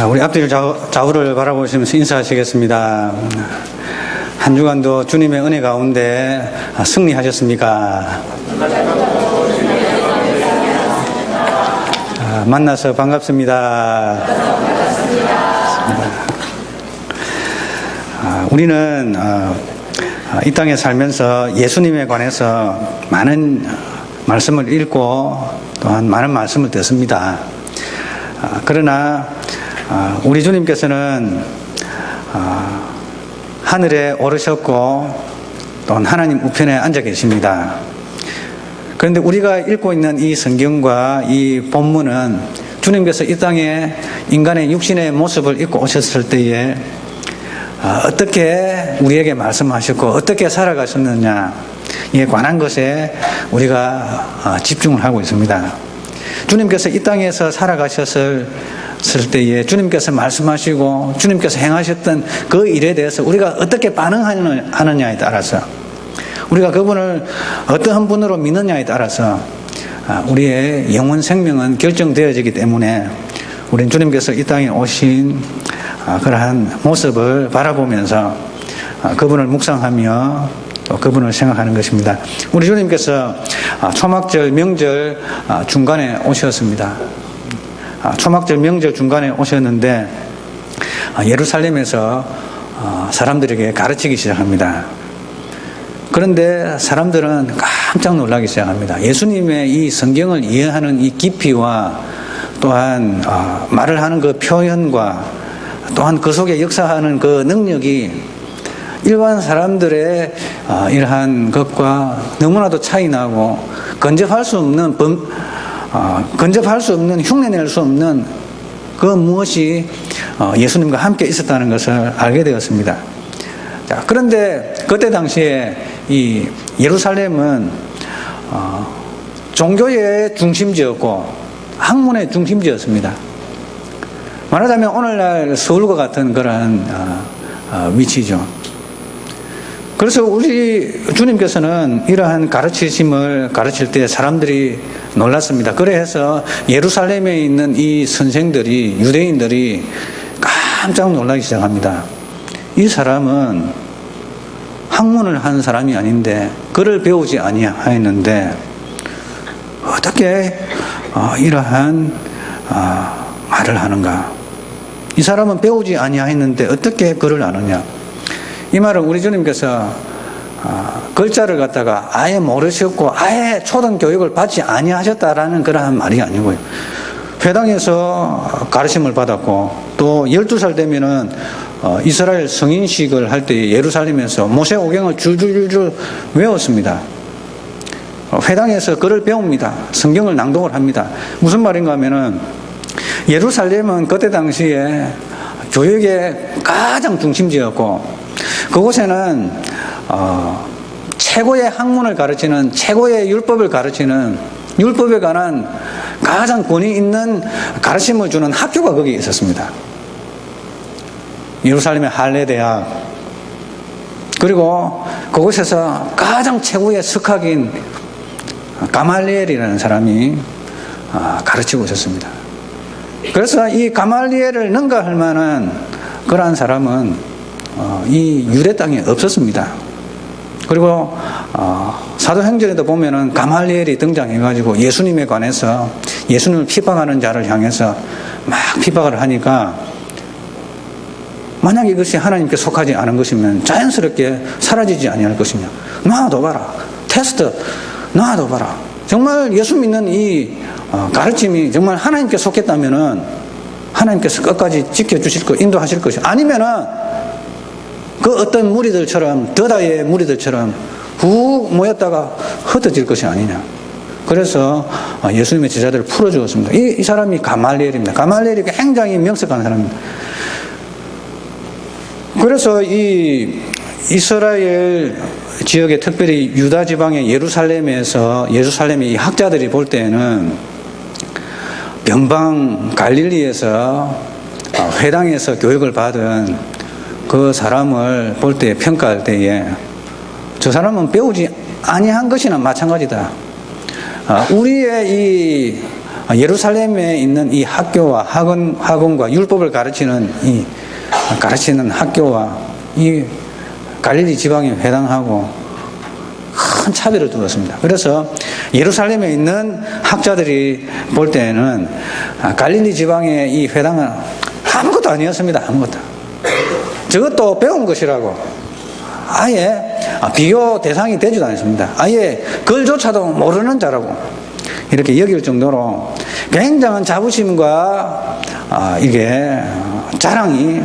우리 앞뒤를 좌우를 바라보시면서 인사하시겠습니다. 한 주간도 주님의 은혜 가운데 승리하셨습니까? 만나서 반갑습니다. 우리는 이 땅에 살면서 예수님에 관해서 많은 말씀을 읽고 또한 많은 말씀을 듣습니다. 그러나 우리 주님께서는 하늘에 오르셨고 또한 하나님 우편에 앉아 계십니다. 그런데 우리가 읽고 있는 이 성경과 이 본문은 주님께서 이 땅에 인간의 육신의 모습을 입고 오셨을 때에 어떻게 우리에게 말씀하셨고 어떻게 살아가셨느냐에 관한 것에 우리가 집중을 하고 있습니다. 주님께서 이 땅에서 살아가셨을 때에 주님께서 말씀하시고 주님께서 행하셨던 그 일에 대해서 우리가 어떻게 반응하느냐에 따라서 우리가 그분을 어떠한 분으로 믿느냐에 따라서 우리의 영혼 생명은 결정되어지기 때문에 우린 주님께서 이 땅에 오신 그러한 모습을 바라보면서 그분을 묵상하며 또 그분을 생각하는 것입니다. 우리 주님께서 초막절 명절 중간에 오셨습니다. 초막절 명절 중간에 오셨는데 예루살렘에서 사람들에게 가르치기 시작합니다. 그런데 사람들은 깜짝 놀라기 시작합니다. 예수님의 이 성경을 이해하는 이 깊이와 또한 말을 하는 그 표현과 또한 그 속에 역사하는 그 능력이 일반 사람들의 이러한 것과 너무나도 차이 나고 근접할 수 없는 흉내낼 수 없는 그 무엇이 예수님과 함께 있었다는 것을 알게 되었습니다. 자, 그런데 그때 당시에 이 예루살렘은 종교의 중심지였고 학문의 중심지였습니다. 말하자면 오늘날 서울과 같은 그러한 위치죠. 그래서 우리 주님께서는 이러한 가르치심을 가르칠 때 사람들이 놀랐습니다. 그래서 예루살렘에 있는 이 선생들이 유대인들이 깜짝 놀라기 시작합니다. 이 사람은 학문을 한 사람이 아닌데 글을 배우지 아니하였는데 어떻게 이러한 말을 하는가? 이 사람은 배우지 아니하였는데 어떻게 글을 아느냐? 이 말은 우리 주님께서 글자를 갖다가 아예 모르셨고 아예 초등 교육을 받지 아니하셨다라는 그러한 말이 아니고요. 회당에서 가르침을 받았고 또 12살 되면은 이스라엘 성인식을 할 때 예루살렘에서 모세오경을 줄줄줄 외웠습니다. 회당에서 글을 배웁니다. 성경을 낭독을 합니다. 무슨 말인가 하면은 예루살렘은 그때 당시에 교육의 가장 중심지였고 그곳에는 최고의 학문을 가르치는 최고의 율법을 가르치는 율법에 관한 가장 권위 있는 가르침을 주는 학교가 거기에 있었습니다. 예루살렘의 할례대학 그리고 그곳에서 가장 최고의 석학인 가말리엘이라는 사람이 가르치고 있었습니다. 그래서 이 가말리엘을 능가할 만한 그러한 사람은 이 유대 땅에 없었습니다. 그리고 사도행전에도 보면은 가말리엘이 등장해가지고 예수님에 관해서 예수님을 핍박하는 자를 향해서 막 핍박을 하니까 만약 이것이 하나님께 속하지 않은 것이면 자연스럽게 사라지지 아니할 것이냐. 놔둬봐라. 테스트 놔둬봐라. 정말 예수 믿는 이 가르침이 정말 하나님께 속했다면은 하나님께서 끝까지 지켜주실 것, 인도하실 것이 아니면은 그 어떤 무리들처럼 더다의 무리들처럼 훅 모였다가 흩어질 것이 아니냐. 그래서 예수님의 제자들을 풀어주었습니다. 이 사람이 가말리엘입니다. 가말리엘이 굉장히 명석한 사람입니다. 그래서 이 이스라엘 지역에 특별히 유다 지방의 예루살렘의 이 학자들이 볼 때에는 변방 갈릴리에서 회당에서 교육을 받은 그 사람을 볼 때 평가할 때에 저 사람은 배우지 아니한 것이나 마찬가지다. 우리의 이 예루살렘에 있는 이 학교와 학원과 율법을 가르치는 학교와 이 갈릴리 지방의 회당하고 큰 차별을 두었습니다. 그래서 예루살렘에 있는 학자들이 볼 때는 갈릴리 지방의 이 회당은 아무것도 아니었습니다. 아무것도. 저것도 배운 것이라고 아예 비교 대상이 되지도 않습니다. 아예 글조차도 모르는 자라고 이렇게 여길 정도로 굉장한 자부심과 이게 자랑이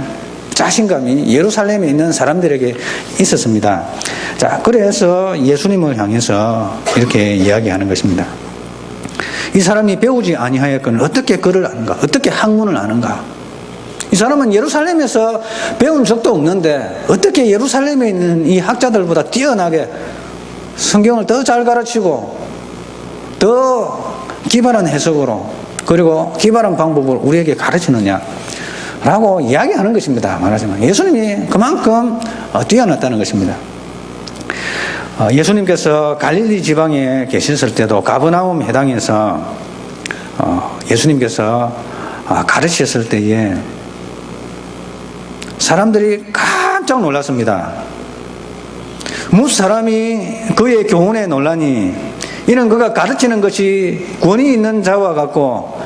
자신감이 예루살렘에 있는 사람들에게 있었습니다. 자, 그래서 예수님을 향해서 이렇게 이야기하는 것입니다. 이 사람이 배우지 아니하였거늘 어떻게 글을 아는가? 어떻게 학문을 아는가? 이 사람은 예루살렘에서 배운 적도 없는데 어떻게 예루살렘에 있는 이 학자들보다 뛰어나게 성경을 더 잘 가르치고 더 기발한 해석으로 그리고 기발한 방법을 우리에게 가르치느냐 라고 이야기하는 것입니다. 말하자면 예수님이 그만큼 뛰어났다는 것입니다. 예수님께서 갈릴리 지방에 계셨을 때도 가버나움 회당에서 예수님께서 가르치셨을 때에 사람들이 깜짝 놀랐습니다. 무슨 사람이 그의 교훈에 놀라니 이는 그가 가르치는 것이 권위 있는 자와 같고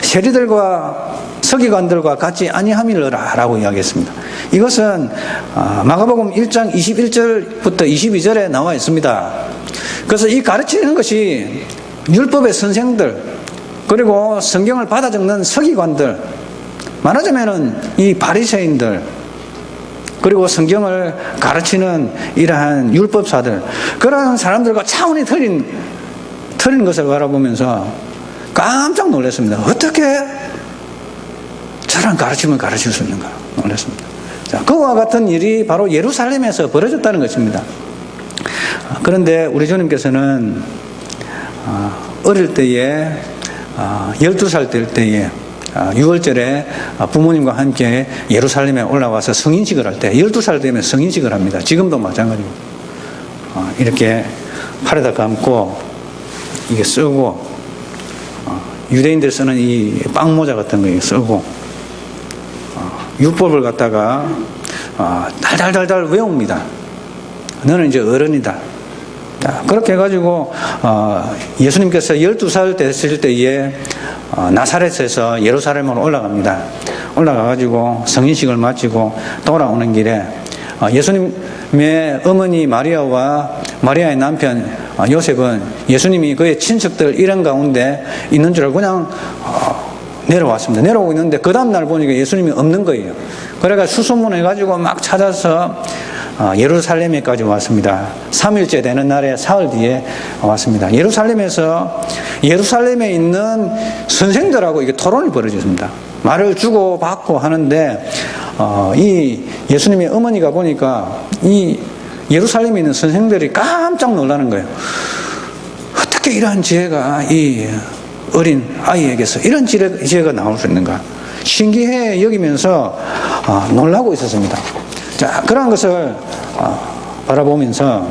세리들과 서기관들과 같지 아니함이러라 라고 이야기했습니다. 이것은 마가복음 1장 21절부터 22절에 나와 있습니다. 그래서 이 가르치는 것이 율법의 선생들 그리고 성경을 받아 적는 서기관들 말하자면은 이 바리새인들 그리고 성경을 가르치는 이러한 율법사들 그런 사람들과 차원이 틀린 것을 바라보면서 깜짝 놀랐습니다. 어떻게 저런 가르침을 가르칠 수 있는가 놀랐습니다. 자, 그와 같은 일이 바로 예루살렘에서 벌어졌다는 것입니다. 그런데 우리 주님께서는 어릴 때에 12살 될 때에 6월절에 부모님과 함께 예루살렘에 올라와서 성인식을 할 때 12살 되면 성인식을 합니다. 지금도 마찬가지고 이렇게 팔에다 감고 이게 쓰고 유대인들 쓰는 이 빵모자 같은 거 쓰고 율법을 갖다가 달달달달 외웁니다. 너는 이제 어른이다. 그렇게 해가지고 예수님께서 12살 됐을 때에 나사렛에서 예루살렘으로 올라갑니다. 올라가가지고 성인식을 마치고 돌아오는 길에 예수님의 어머니 마리아와 마리아의 남편 요셉은 예수님이 그의 친척들 이런 가운데 있는 줄 알고 그냥 내려왔습니다. 내려오고 있는데 그 다음날 보니까 예수님이 없는 거예요. 그래가 수소문해가지고 막 찾아서 예루살렘에까지 왔습니다. 3일째 되는 날에 사흘 뒤에 왔습니다. 예루살렘에 있는 선생들하고 이게 토론이 벌어졌습니다. 말을 주고 받고 하는데 이 예수님의 어머니가 보니까 이 예루살렘에 있는 선생들이 깜짝 놀라는 거예요. 어떻게 이러한 지혜가 이 어린 아이에게서 이런 지혜가 나올 수 있는가? 신기해 여기면서 놀라고 있었습니다. 자, 그러한 것을 바라보면서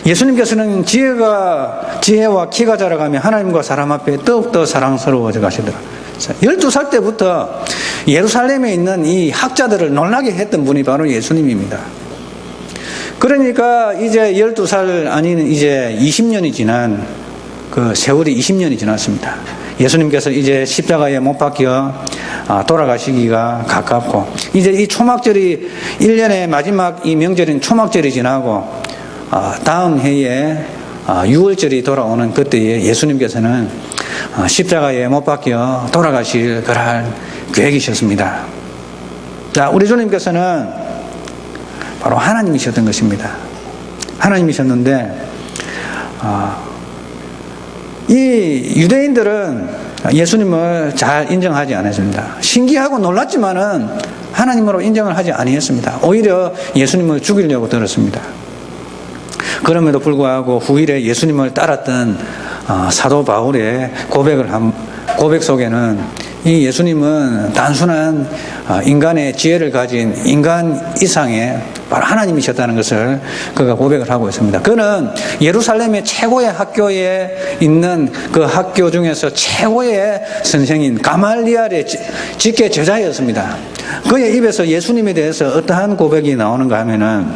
예수님께서는 지혜와 키가 자라가며 하나님과 사람 앞에 더욱더 사랑스러워져 가시더라. 12살 때부터 예루살렘에 있는 이 학자들을 놀라게 했던 분이 바로 예수님입니다. 그러니까 이제 12살 아닌 이제 20년이 지난 그 세월이 20년이 지났습니다. 예수님께서 이제 십자가에 못 박혀 돌아가시기가 가깝고 이제 이 초막절이 1년의 마지막 이 명절인 초막절이 지나고 다음 해에 6월절이 돌아오는 그때에 예수님께서는 십자가에 못 박혀 돌아가실 그럴 계획이셨습니다. 자, 우리 주님께서는 바로 하나님이셨던 것입니다. 하나님이셨는데 이 유대인들은 예수님을 잘 인정하지 않았습니다. 신기하고 놀랐지만은 하나님으로 인정을 하지 아니했습니다. 오히려 예수님을 죽이려고 들었습니다. 그럼에도 불구하고 후일에 예수님을 따랐던 사도 바울의 고백 속에는 이 예수님은 단순한 인간의 지혜를 가진 인간 이상의 바로 하나님이셨다는 것을 그가 고백을 하고 있습니다. 그는 예루살렘의 최고의 학교에 있는 그 학교 중에서 최고의 선생인 가말리엘의 직계 제자였습니다. 그의 입에서 예수님에 대해서 어떠한 고백이 나오는가 하면은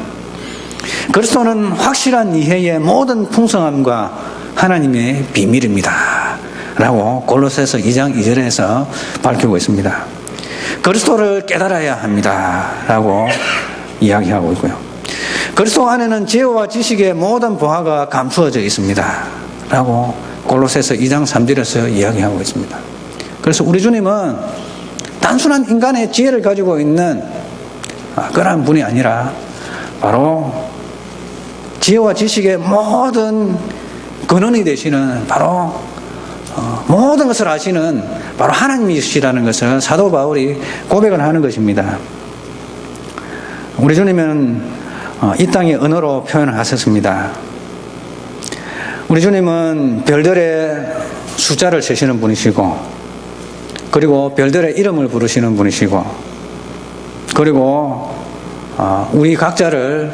그리스도는 확실한 이해의 모든 풍성함과 하나님의 비밀입니다 라고 골로새서 2장 2절에서 밝히고 있습니다. 그리스도를 깨달아야 합니다 라고 이야기하고 있고요. 그리스도 안에는 지혜와 지식의 모든 보화가 감추어져 있습니다 라고 골로새서 2장 3절에서 이야기하고 있습니다. 그래서 우리 주님은 단순한 인간의 지혜를 가지고 있는 그러한 분이 아니라 바로 지혜와 지식의 모든 근원이 되시는 바로 모든 것을 아시는 바로 하나님이시라는 것을 사도 바울이 고백을 하는 것입니다. 우리 주님은 이 땅의 언어로 표현을 하셨습니다. 우리 주님은 별들의 숫자를 세시는 분이시고, 그리고 별들의 이름을 부르시는 분이시고, 그리고 우리 각자를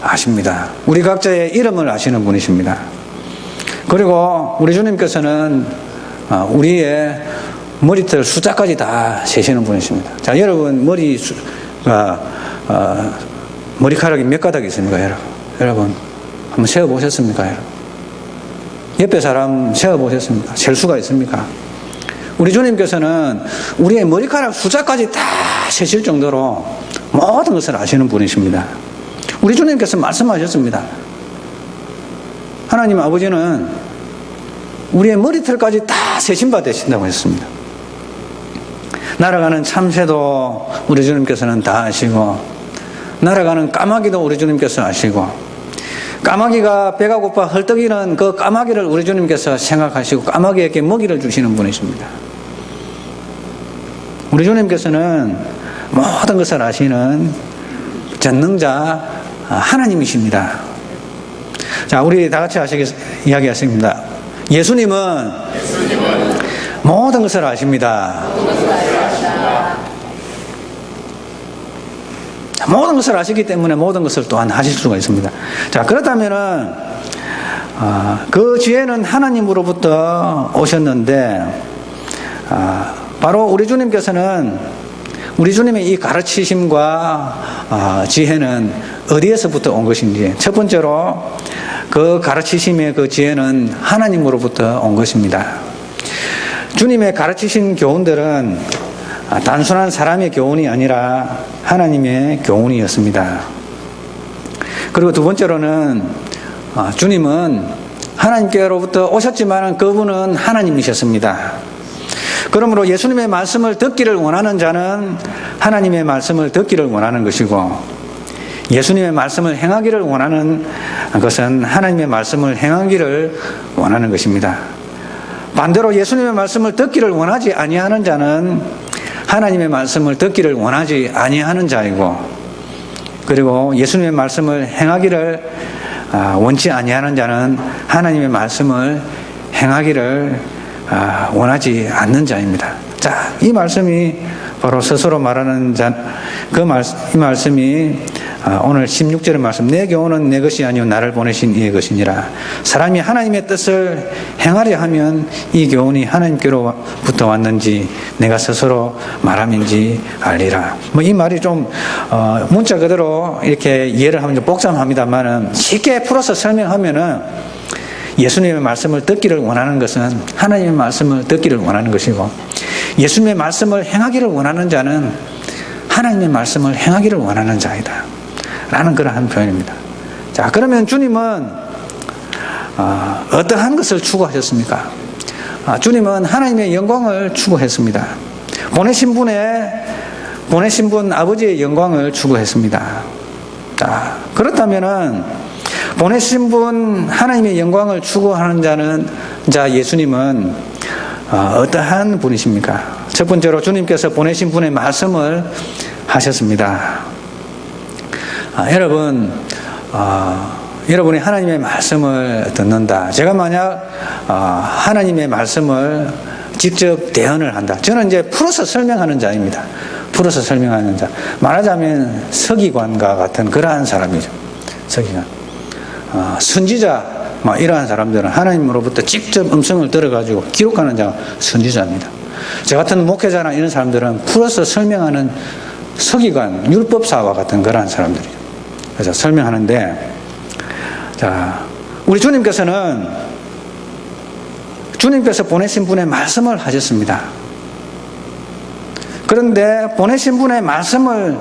아십니다. 우리 각자의 이름을 아시는 분이십니다. 그리고 우리 주님께서는 우리의 머리털 숫자까지 다 세시는 분이십니다. 자, 여러분 머리카락이 몇 가닥 있습니까, 여러분? 한번 세어보셨습니까, 여러분? 옆에 사람 세어보셨습니까? 셀 수가 있습니까? 우리 주님께서는 우리의 머리카락 숫자까지 다 세실 정도로 모든 것을 아시는 분이십니다. 우리 주님께서 말씀하셨습니다. 하나님 아버지는 우리의 머리털까지 다 세신 바 되신다고 했습니다. 날아가는 참새도 우리 주님께서는 다 아시고, 날아가는 까마귀도 우리 주님께서 아시고, 까마귀가 배가 고파 헐떡이는 그 까마귀를 우리 주님께서 생각하시고 까마귀에게 먹이를 주시는 분이십니다. 우리 주님께서는 모든 것을 아시는 전능자 하나님이십니다. 자, 우리 다 같이 이야기하십니다. 예수님은 모든 것을 아십니다. 모든 것을 아시기 때문에 모든 것을 또한 하실 수가 있습니다. 자, 그렇다면은 그 지혜는 하나님으로부터 오셨는데 바로 우리 주님께서는 우리 주님의 이 가르치심과 지혜는 어디에서부터 온 것인지, 첫 번째로 그 가르치심의 그 지혜는 하나님으로부터 온 것입니다. 주님의 가르치신 교훈들은 단순한 사람의 교훈이 아니라 하나님의 교훈이었습니다. 그리고 두 번째로는 주님은 하나님께로부터 오셨지만 그분은 하나님이셨습니다. 그러므로 예수님의 말씀을 듣기를 원하는 자는 하나님의 말씀을 듣기를 원하는 것이고, 예수님의 말씀을 행하기를 원하는 것은 하나님의 말씀을 행하기를 원하는 것입니다. 반대로 예수님의 말씀을 듣기를 원하지 아니하는 자는 하나님의 말씀을 듣기를 원하지 아니하는 자이고, 그리고 예수님의 말씀을 행하기를 원치 아니하는 자는 하나님의 말씀을 행하기를 원하지 않는 자입니다. 자, 이 말씀이 바로 스스로 말하는 이 말씀이 오늘 16절의 말씀, 내 교훈은 내 것이 아니요 나를 보내신 이의 것이니라. 사람이 하나님의 뜻을 행하려 하면 이 교훈이 하나님께로부터 왔는지 내가 스스로 말함인지 알리라. 이 말이 좀 문자 그대로 이렇게 이해를 하면 좀 복잡합니다만은 쉽게 풀어서 설명하면은 예수님의 말씀을 듣기를 원하는 것은 하나님의 말씀을 듣기를 원하는 것이고, 예수님의 말씀을 행하기를 원하는 자는 하나님의 말씀을 행하기를 원하는 자이다 라는 그러한 표현입니다. 자, 그러면 주님은 어떠한 것을 추구하셨습니까? 주님은 하나님의 영광을 추구했습니다. 보내신 분 아버지의 영광을 추구했습니다. 자, 그렇다면은 보내신 분 하나님의 영광을 추구하는 자 예수님은 어떠한 분이십니까? 첫 번째로 주님께서 보내신 분의 말씀을 하셨습니다. 여러분이 하나님의 말씀을 듣는다. 제가 만약 하나님의 말씀을 직접 대언을 한다. 저는 이제 풀어서 설명하는 자입니다. 풀어서 설명하는 자. 말하자면 서기관과 같은 그러한 사람이죠. 서기관. 선지자, 이러한 사람들은 하나님으로부터 직접 음성을 들어가지고 기록하는 자가 선지자입니다. 저 같은 목회자나 이런 사람들은 풀어서 설명하는 서기관, 율법사와 같은 그러한 사람들이죠. 그래서 설명하는데, 자, 우리 주님께서 보내신 분의 말씀을 하셨습니다. 그런데 보내신 분의 말씀을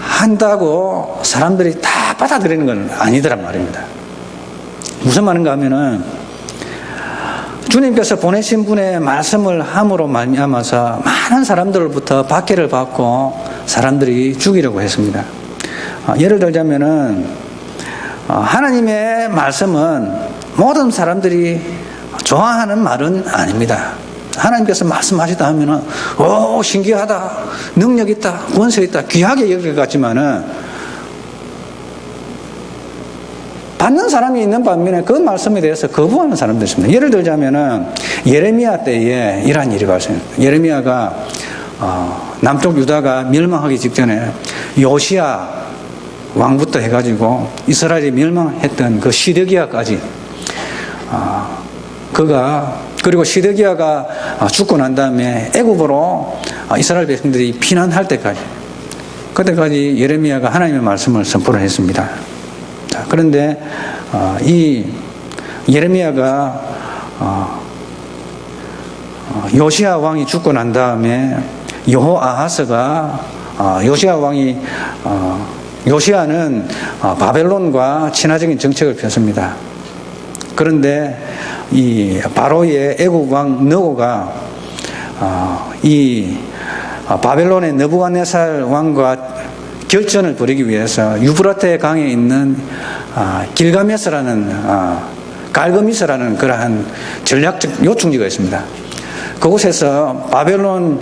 한다고 사람들이 다 받아들이는 건 아니더란 말입니다. 무슨 말인가 하면은 주님께서 보내신 분의 말씀을 함으로 말미암아서 많은 사람들로부터 박해를 받고 사람들이 죽이려고 했습니다. 예를 들자면은 하나님의 말씀은 모든 사람들이 좋아하는 말은 아닙니다. 하나님께서 말씀하시다 하면은 신기하다, 능력 있다, 권세 있다, 귀하게 여길 것 같지만은 받는 사람이 있는 반면에 그 말씀에 대해서 거부하는 사람도 있습니다. 예를 들자면은 예레미야 때에 이러한 일이 발생해요. 예레미야가 남쪽 유다가 멸망하기 직전에 요시야 왕부터 해가지고 이스라엘이 멸망했던 그 시드기야까지 그리고 시드기야가 죽고 난 다음에 애굽으로 이스라엘 백성들이 피난할 때까지, 그때까지 예레미야가 하나님의 말씀을 선포를 했습니다. 자, 그런데 이 예레미야가 요시야 왕이 죽고 난 다음에 요시야는 바벨론과 친화적인 정책을 폈습니다. 그런데 이 바로의 애국 왕 느고가 이 바벨론의 느부갓네살 왕과 결전을 벌이기 위해서 유브라테 강에 있는 갈그미스라는 그러한 전략적 요충지가 있습니다. 그곳에서 바벨론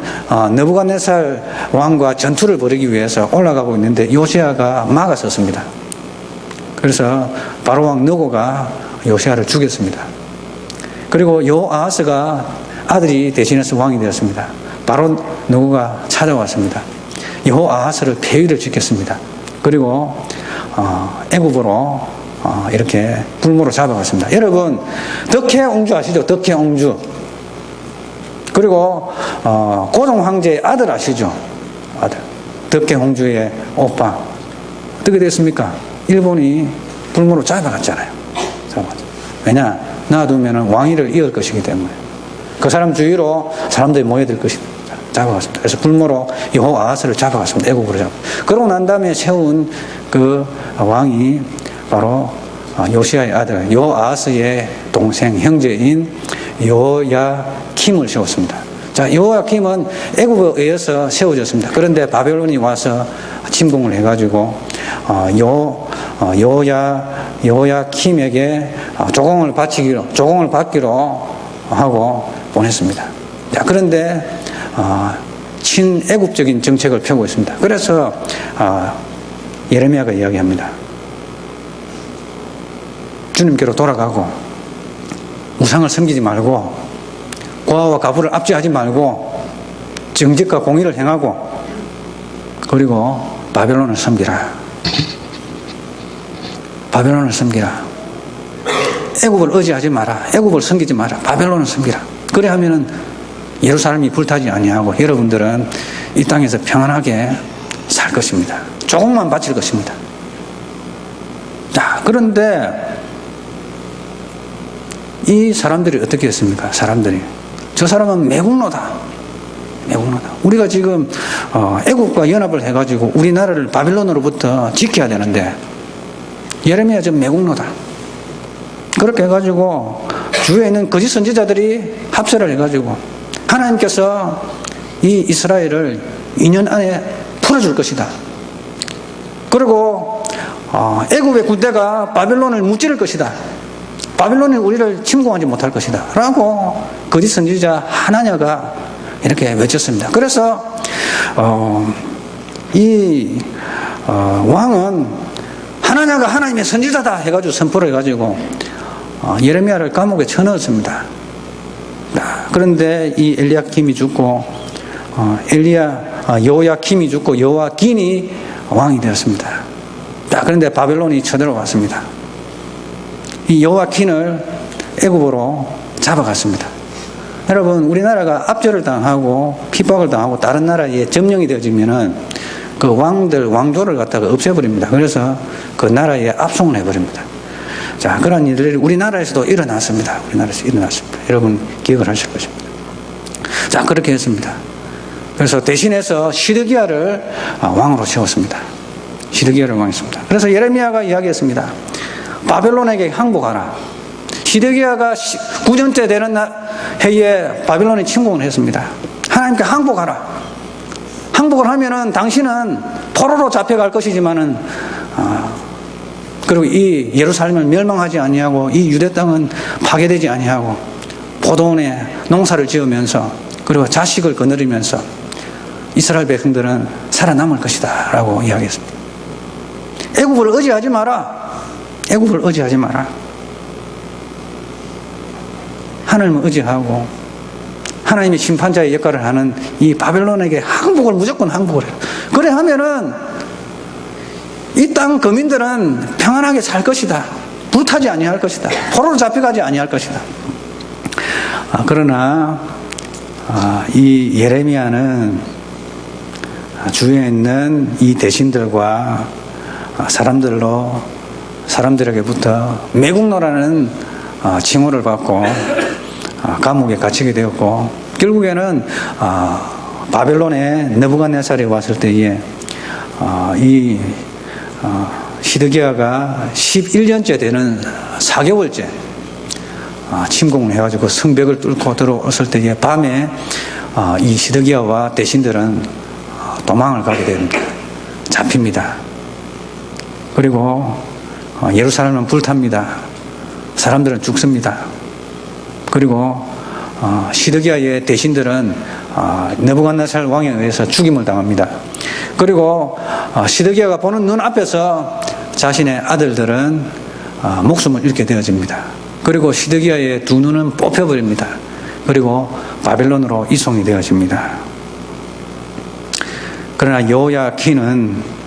느부갓네살 왕과 전투를 벌이기 위해서 올라가고 있는데 요시야가 막아섰습니다. 그래서 바로 왕 느고가 요시야를 죽였습니다. 그리고 요아하스가 아들이 대신해서 왕이 되었습니다. 바로 느고가 찾아왔습니다. 여호아하스를 폐위를 시켰습니다. 그리고 애굽으로 이렇게 불모로 잡아갔습니다. 여러분, 덕혜옹주 아시죠? 덕혜옹주. 그리고 고종 황제의 아들 아시죠? 아들. 덕혜옹주의 오빠. 어떻게 됐습니까? 일본이 불모로 잡아갔잖아요. 왜냐? 놔두면 왕위를 이을 것이기 때문에. 그 사람 주위로 사람들이 모여들 것입니다. 잡아갔습니다. 그래서 불모로 여호아하스를 잡아갔습니다. 애국으로 잡아갔습니다. 그러고 난 다음에 세운 그 왕이 바로 요시야의 아들 요아하스의 동생 형제인 요야킴을 세웠습니다. 자, 요야킴은 애국에 의해서 세워졌습니다. 그런데 바벨론이 와서 침공을 해가지고 요야킴에게 조공을 받기로 하고 보냈습니다. 자, 그런데 친애국적인 정책을 펴고 있습니다. 그래서 예레미야가 이야기합니다. 주님께로 돌아가고 우상을 섬기지 말고 고아와 가부를 압제하지 말고 정직과 공의를 행하고 그리고 바벨론을 섬기라. 바벨론을 섬기라. 애굽을 의지하지 마라. 애굽을 섬기지 마라. 바벨론을 섬기라. 그래 하면은 예루살렘이 불타지 아니하고 여러분들은 이 땅에서 평안하게 살 것입니다. 조금만 바칠 것입니다. 자, 그런데 이 사람들이 어떻게 했습니까? 저 사람은 매국노다. 우리가 지금 애국과 연합을 해가지고 우리나라를 바빌론으로부터 지켜야 되는데 예레미야 좀 매국노다. 그렇게 해가지고 주위에 있는 거짓 선지자들이 합세를 해가지고 하나님께서 이 이스라엘을 2년 안에 풀어줄 것이다. 그리고 애굽의 군대가 바벨론을 무찌를 것이다. 바벨론이 우리를 침공하지 못할 것이다. 라고 거짓 선지자 하나냐가 이렇게 외쳤습니다. 그래서 왕은 하나냐가 하나님의 선지자다 해가지고 선포를 해가지고 예레미야를 감옥에 쳐넣었습니다. 그런데 이 엘리야킴이 죽고 엘리야 여호야킴이 죽고 여호야긴이 왕이 되었습니다. 자, 그런데 바벨론이 쳐들어왔습니다. 이 여호야긴을 애굽으로 잡아갔습니다. 여러분, 우리나라가 압제를 당하고 핍박을 당하고 다른 나라에 점령이 되어지면은 그 왕조를 갖다가 없애버립니다. 그래서 그 나라에 압송을 해버립니다. 자, 그런 일들이 우리나라에서도 일어났습니다. 여러분 기억을 하실 것입니다. 자, 그렇게 했습니다. 그래서 대신해서 시드기야를 왕으로 세웠습니다. 시드기야를 왕했습니다. 그래서 예레미야가 이야기했습니다. 바벨론에게 항복하라. 시드기야가 9년째 되는 해에 바벨론이 침공을 했습니다. 하나님께 항복하라. 항복을 하면은 당신은 포로로 잡혀갈 것이지만은 그리고 이 예루살렘을 멸망하지 아니하고 이 유대 땅은 파괴되지 아니하고 포도원에 농사를 지으면서 그리고 자식을 거느리면서 이스라엘 백성들은 살아남을 것이다 라고 이야기했습니다. 애굽을 의지하지 마라. 애굽을 의지하지 마라. 하나님을 의지하고 하나님의 심판자의 역할을 하는 이 바벨론에게 항복을 무조건 항복을 해요. 그래 하면은 이 땅 거민들은 평안하게 살 것이다. 불타지 아니할 것이다. 포로로 잡혀가지 아니할 것이다. 그러나 이 예레미야는 주위에 있는 이 대신들과 사람들에게부터 매국노라는 칭호를 받고 감옥에 갇히게 되었고, 결국에는 바벨론에 느부갓네살이 왔을 때에 이 시드기야가 11년째 되는 4개월째 침공을 해가지고 성벽을 뚫고 들어왔을 때에 밤에 이 시드기야와 대신들은 도망을 가게 됩니다. 잡힙니다. 그리고 예루살렘은 불탑니다. 사람들은 죽습니다. 그리고 시드기야의 대신들은 느부갓네살 왕에 의해서 죽임을 당합니다. 그리고 시드기야가 보는 눈앞에서 자신의 아들들은 목숨을 잃게 되어집니다. 그리고 시드기야의 두 눈은 뽑혀버립니다. 그리고 바벨론으로 이송이 되어집니다. 그러나 여호야킨은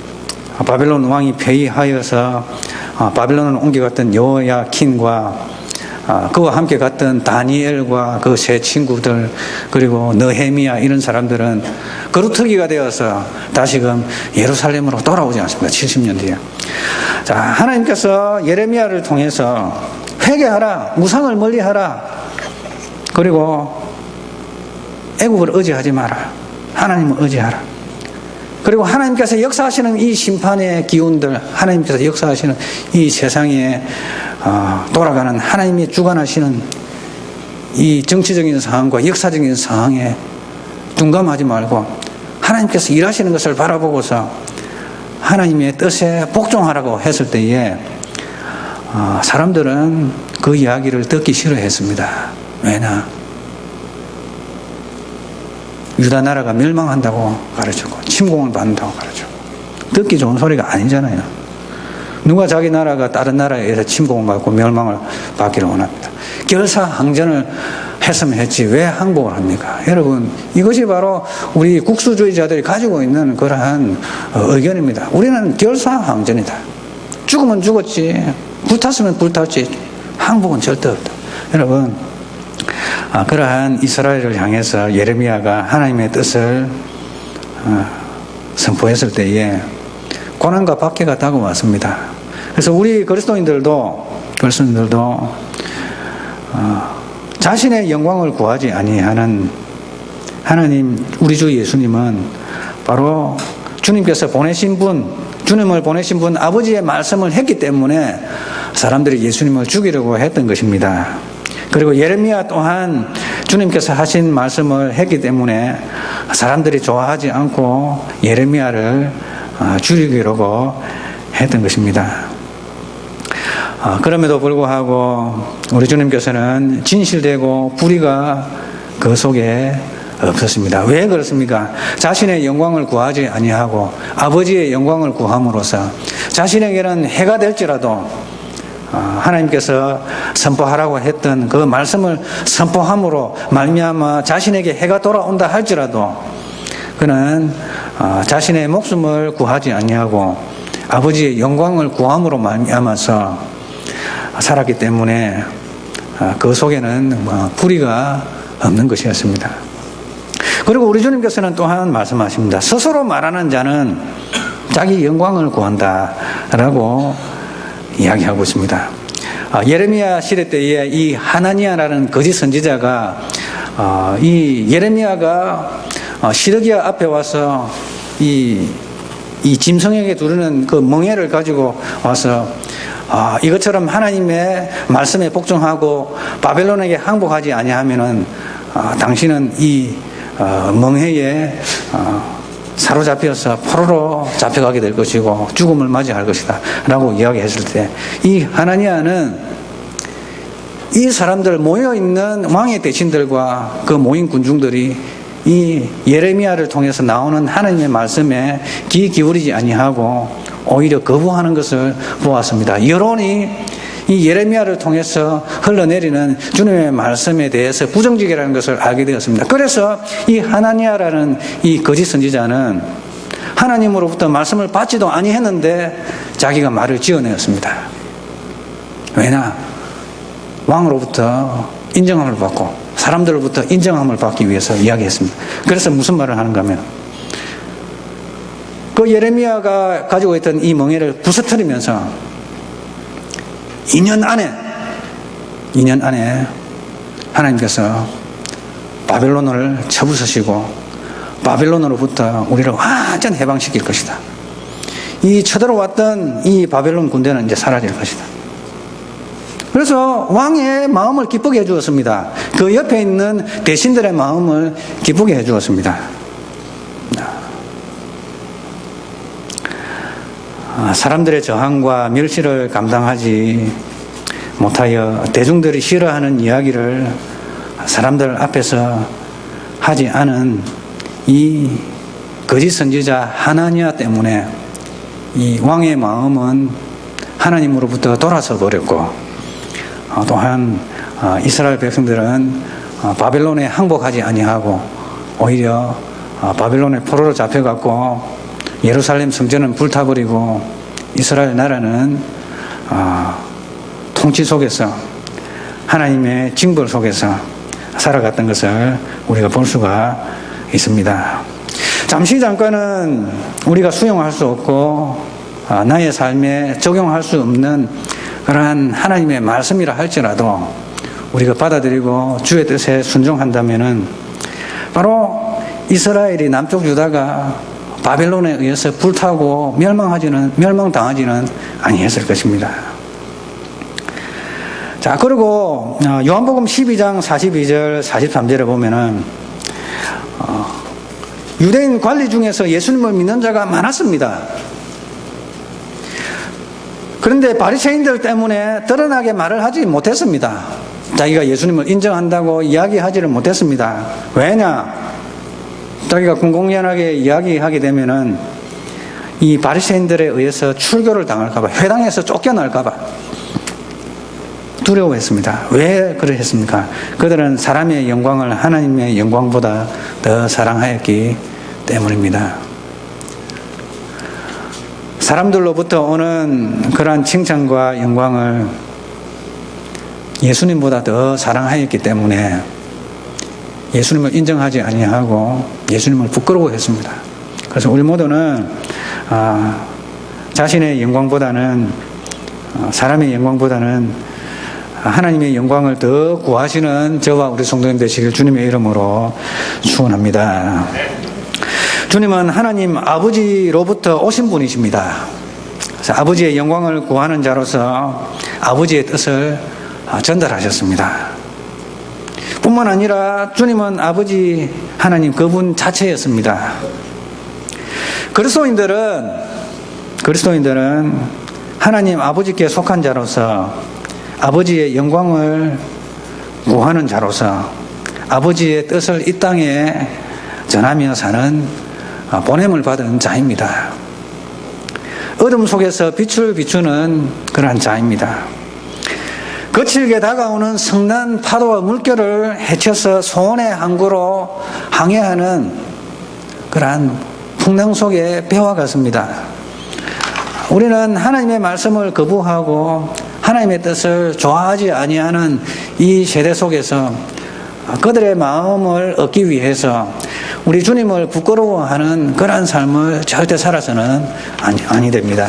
바벨론 왕이 폐위하여서 바벨론을 옮겨갔던 여호야킨과 그와 함께 갔던 다니엘과 그 세 친구들, 그리고 느헤미야 이런 사람들은 거루터기가 되어서 다시금 예루살렘으로 돌아오지 않습니까? 70년 뒤에. 자, 하나님께서 예레미야를 통해서 회개하라, 무상을 멀리하라, 그리고 애국을 의지하지 마라, 하나님을 의지하라. 그리고 하나님께서 역사하시는 이 심판의 기운들, 하나님께서 역사하시는 이 세상에 돌아가는 하나님이 주관하시는 이 정치적인 상황과 역사적인 상황에 둔감하지 말고 하나님께서 일하시는 것을 바라보고서 하나님의 뜻에 복종하라고 했을 때에 사람들은 그 이야기를 듣기 싫어했습니다. 왜냐? 유다 나라가 멸망한다고 가르치고 침공을 받는다고 가르치고 듣기 좋은 소리가 아니잖아요. 누가 자기 나라가 다른 나라에 의해서 침공을 받고 멸망을 받기를 원합니다. 결사항전을 했으면 했지 왜 항복을 합니까? 여러분, 이것이 바로 우리 국수주의자들이 가지고 있는 그러한 의견입니다. 우리는 결사항전이다. 죽으면 죽었지, 불탔으면 불탔지, 항복은 절대 없다. 여러분, 그러한 이스라엘을 향해서 예레미야가 하나님의 뜻을 선포했을 때에 고난과 박해가 다가왔습니다. 그래서 우리 그리스도인들도 자신의 영광을 구하지 아니하는 하나님, 우리 주 예수님은 바로 주님께서 보내신 분, 주님을 보내신 분 아버지의 말씀을 했기 때문에 사람들이 예수님을 죽이려고 했던 것입니다. 그리고 예레미야 또한 주님께서 하신 말씀을 했기 때문에 사람들이 좋아하지 않고 예레미야를 죽이려고 했던 것입니다. 그럼에도 불구하고 우리 주님께서는 진실되고 불의가 그 속에 없었습니다. 왜 그렇습니까? 자신의 영광을 구하지 아니하고 아버지의 영광을 구함으로써 자신에게는 해가 될지라도 하나님께서 선포하라고 했던 그 말씀을 선포함으로 말미암아 자신에게 해가 돌아온다 할지라도 그는 자신의 목숨을 구하지 아니하고 아버지의 영광을 구함으로 말미암아서 살았기 때문에 그 속에는 불의가 없는 것이었습니다. 그리고 우리 주님께서는 또한 말씀하십니다. 스스로 말하는 자는 자기 영광을 구한다라고 이야기하고 있습니다. 예레미야 시대 때에 이 하나니아라는 거짓 선지자가 이 예레미야가 시드기야 앞에 와서 이 짐승에게 두르는 그 멍에를 가지고 와서 이것처럼 하나님의 말씀에 복종하고 바벨론에게 항복하지 아니하면은 당신은 이 멍해에 사로잡혀서 포로로 잡혀가게 될 것이고 죽음을 맞이할 것이다 라고 이야기했을 때 이 하나니아는 이 사람들 모여있는 왕의 대신들과 그 모인 군중들이 이 예레미야를 통해서 나오는 하나님의 말씀에 귀 기울이지 아니하고 오히려 거부하는 것을 보았습니다. 여론이 이 예레미야를 통해서 흘러내리는 주님의 말씀에 대해서 부정직이라는 것을 알게 되었습니다. 그래서 이 하나니아라는 이 거짓 선지자는 하나님으로부터 말씀을 받지도 아니했는데 자기가 말을 지어내었습니다. 왜냐? 왕으로부터 인정함을 받고 사람들로부터 인정함을 받기 위해서 이야기했습니다. 그래서 무슨 말을 하는가 하면 그 예레미야가 가지고 있던 이 멍에를 부서뜨리면서 2년 안에 하나님께서 바벨론을 쳐부수시고 바벨론으로부터 우리를 완전 해방시킬 것이다. 이 쳐들어왔던 이 바벨론 군대는 이제 사라질 것이다. 그래서 왕의 마음을 기쁘게 해주었습니다. 그 옆에 있는 대신들의 마음을 기쁘게 해주었습니다. 사람들의 저항과 멸시를 감당하지 못하여 대중들이 싫어하는 이야기를 사람들 앞에서 하지 않은 이 거짓 선지자 하나니아 때문에 이 왕의 마음은 하나님으로부터 돌아서 버렸고 또한 이스라엘 백성들은 바벨론에 항복하지 아니하고 오히려 바벨론의 포로로 잡혀갔고 예루살렘 성전은 불타버리고 이스라엘 나라는 통치 속에서 하나님의 징벌 속에서 살아갔던 것을 우리가 볼 수가 있습니다. 잠깐은 우리가 수용할 수 없고 나의 삶에 적용할 수 없는 그러한 하나님의 말씀이라 할지라도 우리가 받아들이고 주의 뜻에 순종한다면은 바로 이스라엘이 남쪽 유다가 바벨론에 의해서 불타고 멸망당하지는 아니했을 것입니다. 자, 그리고 요한복음 12장 42절 43절에 보면은 유대인 관리 중에서 예수님을 믿는 자가 많았습니다. 그런데 바리새인들 때문에 드러나게 말을 하지 못했습니다. 자기가 예수님을 인정한다고 이야기하지를 못했습니다. 왜냐? 자기가 공공연하게 이야기하게 되면은 이 바리새인들에 의해서 출교를 당할까봐, 회당에서 쫓겨날까봐 두려워했습니다. 왜 그러했습니까? 그들은 사람의 영광을 하나님의 영광보다 더 사랑하였기 때문입니다. 사람들로부터 오는 그러한 칭찬과 영광을 예수님보다 더 사랑하였기 때문에 예수님을 인정하지 아니하고 예수님을 부끄러워했습니다. 그래서 우리 모두는 자신의 영광보다는 사람의 영광보다는 하나님의 영광을 더 구하시는 저와 우리 성도님 되시길 주님의 이름으로 축원합니다. 주님은 하나님 아버지로부터 오신 분이십니다. 그래서 아버지의 영광을 구하는 자로서 아버지의 뜻을 전달하셨습니다. 뿐만 아니라 주님은 아버지 하나님 그분 자체였습니다. 그리스도인들은 하나님 아버지께 속한 자로서 아버지의 영광을 구하는 자로서 아버지의 뜻을 이 땅에 전하며 사는 보냄을 받은 자입니다. 어둠 속에서 빛을 비추는 그러한 자입니다. 거칠게 다가오는 성난 파도와 물결을 헤쳐서 소원의 항구로 항해하는 그러한 풍랑 속에 배워갔습니다. 우리는 하나님의 말씀을 거부하고 하나님의 뜻을 좋아하지 아니하는 이 세대 속에서 그들의 마음을 얻기 위해서 우리 주님을 부끄러워하는 그러한 삶을 절대 살아서는 아니 됩니다.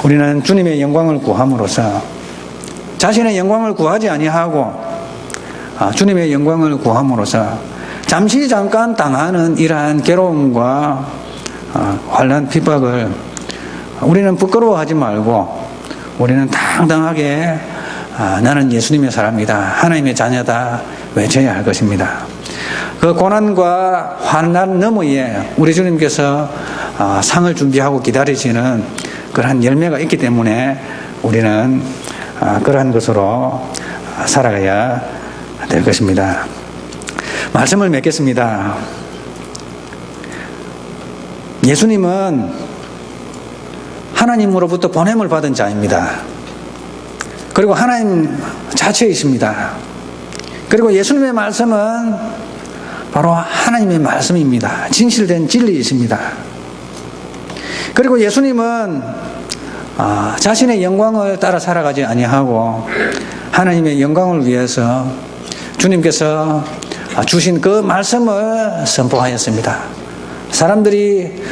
우리는 주님의 영광을 구함으로써 자신의 영광을 구하지 아니하고 주님의 영광을 구함으로써 잠깐 당하는 이러한 괴로움과 환난 핍박을 우리는 부끄러워하지 말고 우리는 당당하게 나는 예수님의 사람이다, 하나님의 자녀다 외쳐야 할 것입니다. 그 고난과 환난 너머에 우리 주님께서 상을 준비하고 기다리시는 그러한 열매가 있기 때문에 우리는 그러한 것으로 살아가야 될 것입니다. 말씀을 맺겠습니다. 예수님은 하나님으로부터 보냄을 받은 자입니다. 그리고 하나님 자체이십니다. 그리고 예수님의 말씀은 바로 하나님의 말씀입니다. 진실된 진리이십니다. 그리고 예수님은 자신의 영광을 따라 살아가지 아니하고 하나님의 영광을 위해서 주님께서 주신 그 말씀을 선포하였습니다. 사람들이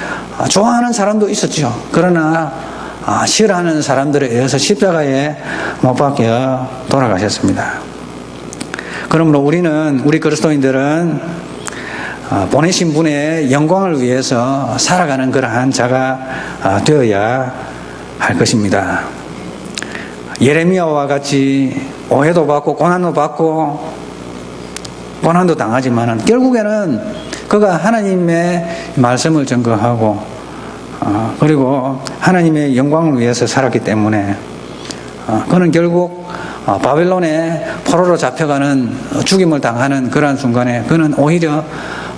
좋아하는 사람도 있었죠. 그러나 싫어하는 사람들에 의해서 십자가에 못 박혀 돌아가셨습니다. 그러므로 우리 그리스도인들은 보내신 분의 영광을 위해서 살아가는 그러한 자가 되어야 할 것입니다. 예레미야와 같이 오해도 받고 고난도 받고 고난도 당하지만 결국에는 그가 하나님의 말씀을 증거하고 그리고 하나님의 영광을 위해서 살았기 때문에 그는 결국 바벨론의 포로로 잡혀가는 죽임을 당하는 그러한 순간에 그는 오히려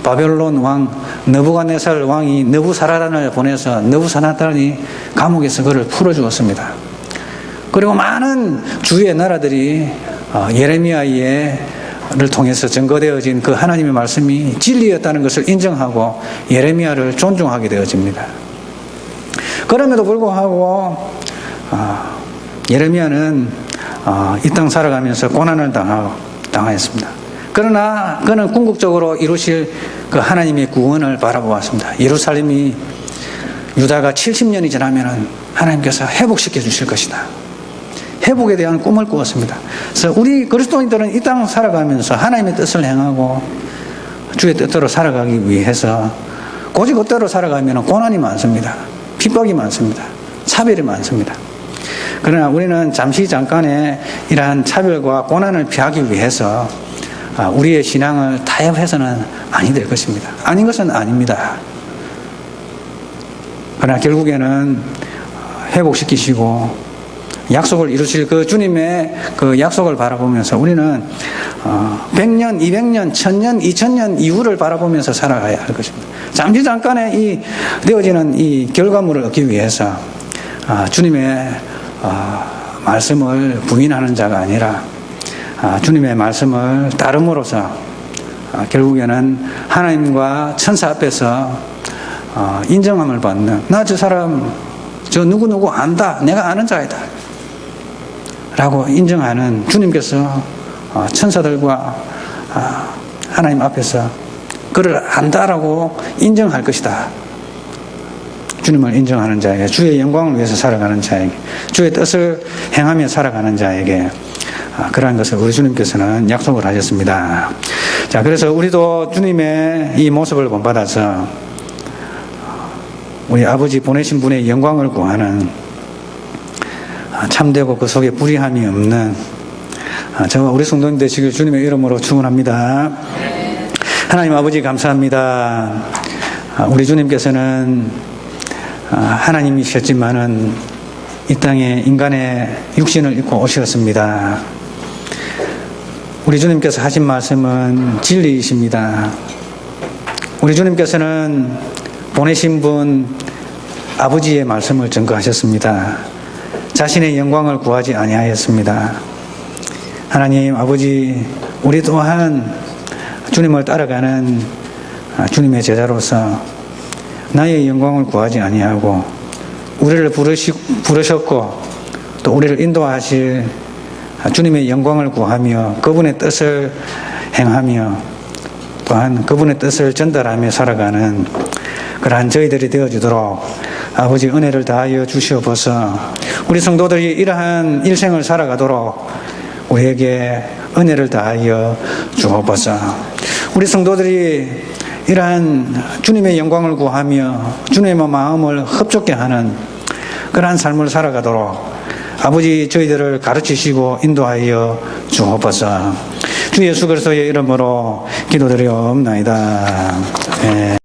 바벨론 왕 느부갓네살 왕이 느부사라단을 보내서 느부사라단이 감옥에서 그를 풀어주었습니다. 그리고 많은 주위의 나라들이 예레미야를 통해서 증거되어진 그 하나님의 말씀이 진리였다는 것을 인정하고 예레미야를 존중하게 되어집니다. 그럼에도 불구하고 예레미야는 이 땅 살아가면서 고난을 당하였습니다. 그러나 그는 궁극적으로 이루실 그 하나님의 구원을 바라보았습니다. 예루살렘이 유다가 70년이 지나면 하나님께서 회복시켜 주실 것이다. 회복에 대한 꿈을 꾸었습니다. 그래서 우리 그리스도인들은 이 땅 살아가면서 하나님의 뜻을 행하고 주의 뜻대로 살아가기 위해서 고지 그대로 살아가면 고난이 많습니다. 핍박이 많습니다. 차별이 많습니다. 그러나 우리는 잠깐의 이러한 차별과 고난을 피하기 위해서 우리의 신앙을 타협해서는 아니 될 것입니다. 아닌 것은 아닙니다. 그러나 결국에는 회복시키시고 약속을 이루실 그 주님의 그 약속을 바라보면서 우리는 100년, 200년, 1000년, 2000년 이후를 바라보면서 살아가야 할 것입니다. 잠깐의 이 되어지는 이 결과물을 얻기 위해서 주님의 말씀을 부인하는 자가 아니라 주님의 말씀을 따름으로써 결국에는 하나님과 천사 앞에서 인정함을 받는 나 저 사람 저 누구누구 안다 내가 아는 자이다 라고 인정하는 주님께서 천사들과 하나님 앞에서 그를 안다라고 인정할 것이다. 주님을 인정하는 자에게 주의 영광을 위해서 살아가는 자에게 주의 뜻을 행하며 살아가는 자에게 그러한 것을 우리 주님께서는 약속을 하셨습니다. 자, 그래서 우리도 주님의 이 모습을 본받아서 우리 아버지 보내신 분의 영광을 구하는 참되고 그 속에 불의함이 없는 저와 우리 성도님 되시길 주님의 이름으로 축원합니다. 하나님 아버지 감사합니다. 우리 주님께서는 하나님이셨지만은 이 땅에 인간의 육신을 입고 오셨습니다. 우리 주님께서 하신 말씀은 진리이십니다. 우리 주님께서는 보내신 분 아버지의 말씀을 증거하셨습니다. 자신의 영광을 구하지 아니하였습니다. 하나님 아버지, 우리 또한 주님을 따라가는 주님의 제자로서 나의 영광을 구하지 아니하고 우리를 부르셨고 또 우리를 인도하실 주님의 영광을 구하며 그분의 뜻을 행하며 또한 그분의 뜻을 전달하며 살아가는 그러한 저희들이 되어주도록 아버지 은혜를 다하여 주시옵소서. 우리 성도들이 이러한 일생을 살아가도록 우리에게 은혜를 다하여 주옵소서. 우리 성도들이 이러한 주님의 영광을 구하며 주님의 마음을 흡족게 하는 그러한 삶을 살아가도록 아버지 저희들을 가르치시고 인도하여 주옵소서. 주 예수 그리스도의 이름으로 기도드리옵나이다.